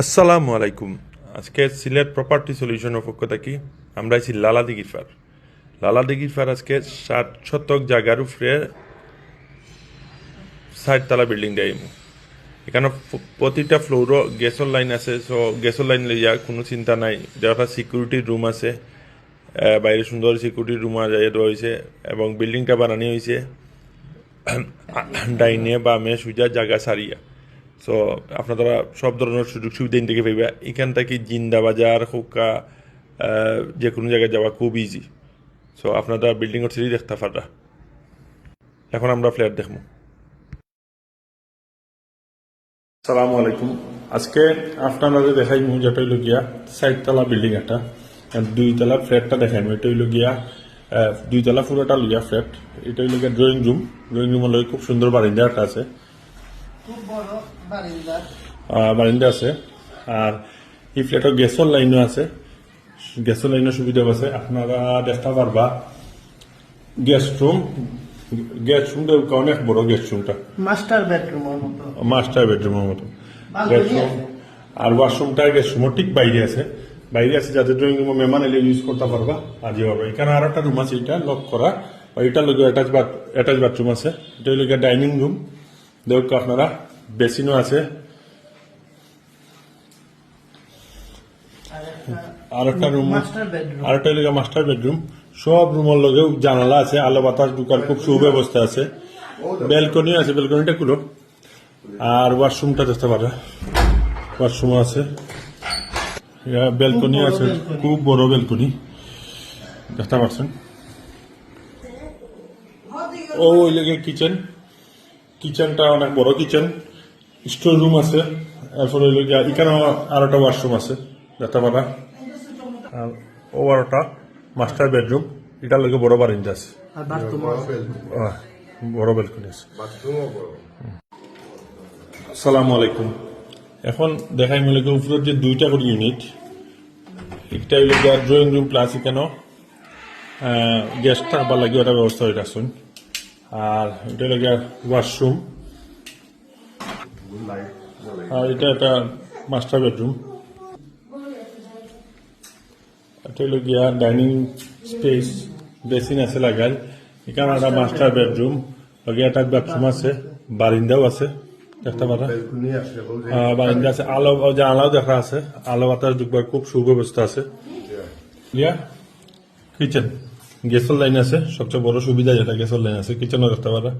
আসসালামু আলাইকুম। আজকে সিলেট প্রপার্টি সলিউশনের পক্ষ থেকে আমরা আছি লালাদিঘির ফার। লালাদিঘির ফার আজকে 60 শতক জায়গার উপরে 60 তলা বিল্ডিং দেয়। এখানে প্রতিটা ফ্লোরও গ্যাসের লাইন আছে, সো গ্যাসের লাইন লইয়া কোনো চিন্তা নাই। যেটা সিকিউরিটি রুম আছে, বাইরে সুন্দর সিকিউরিটি রুম রয়েছে এবং বিল্ডিংটা বানানো হয়েছে ডাইনে বামে সুজা জায়গা সারিয়া। সো আপনারা সব ধরনের সুযোগ সুবিধা থেকে পাইবা। এখান থেকে জিন্দা বাজার হোকা যে কোনো জায়গায় যাওয়া খুব ইজি। সো আপনারা বিল্ডিংয়ের সিঁড়ি দেখতে পারা। এখন আমরা ফ্ল্যাট দেখবো। সালামু আলাইকুম। আজকে আপনারা দেখাই যেটা হইল গিয়া 60 তলা বিল্ডিং একটা, 2 তলা ফ্ল্যাটটা দেখাই। এটা হইল গিয়া 2 তলা পুরোটা লইয়া ফ্ল্যাট। এটা হইল গিয়া ড্রয়িং রুমের লগে খুব সুন্দর বারিন্দা একটা আছে, খুব বড় বারিন্দা আছে। আর এই ফ্ল্যাটের গ্যাসের লাইনও আছে, গ্যাসের লাইনের সুবিধা আছে। আপনারা দেখতে পারবা গেস্ট রুমটা অনেক বড়। গেস্ট রুমটা মাস্টার বেডরুমের মতো, মাস্টার বেডরুমের মতো Balcony গেস্ট রুম। আর ওয়াশরুমটা গেস্ট রুমের ঠিক বাইরে আছে, যাতে ড্রয়িং রুমে মেহমান এলে ইউজ করতে পারবা। আর যে পারবা এখানে আর একটা রুম আছে, এটা লক করা। এটার লগে অ্যাটাচ বাথরুম আছে। এটা হলো ডাইনিং রুম। দেখো আপনারা বেসিনও আছে। আর একটা রুম, মাস্টার বেডরুম। আর একটা হলো মাস্টার বেডরুম। সব রুমের লগেও জানালা আছে, আলো বাতাস ঢুকার খুব সুব্যবস্থা আছে। ব্যালকনি আছে, ব্যালকনিটা খুলো। আর ওয়াশরুমটা দেখতে পারা, ওয়াশরুম আছে, ব্যালকনি আছে, খুব বড় ব্যালকনি দেখতে পাচ্ছেন। ওই লেগে কিচেনটা অনেক বড় কিচেন। স্টোর রুম আছে। এরপরে এখানে আর একটা ওয়াশরুম আছে দেখতে পারা। আর ও আরটা মাস্টার বেডরুম। এটার লগে বড় বারিন্দা আছে, আর বাথরুম বড় ব্যালকনি আছে। আসসালামু আলাইকুম। এখন দেখাই মনে করি উপরের যে 2টা করে ইউনিট, একটা হইল ড্রয়িং রুম প্লাস এখানে গেস্ট থাকবার লাগে ওটা ব্যবস্থা হয়ে আসুন। আর এটা হলো ওয়াশরুম। আর এটা একটা মাস্টার বেডরুম। এটা হলো গিয়া ডাইনিং স্পেস, বেসিন আছে লাগাই। এখানে একটা মাস্টার বেডরুম, লগে একটা বাথরুম আছে, বারিন্দাও আছে দেখতে পারা। বারিন্দা আছে, আলো জানালাও দেখা আছে, আলো বাতাস ঢুকবার খুব সুব্যবস্থা আছে। কিচেন, গ্যাসের লাইন আছে, সবচেয়ে বড় সুবিধা যেটা গ্যাসের লাইন আছে, কিচেনও দেখতে পারা।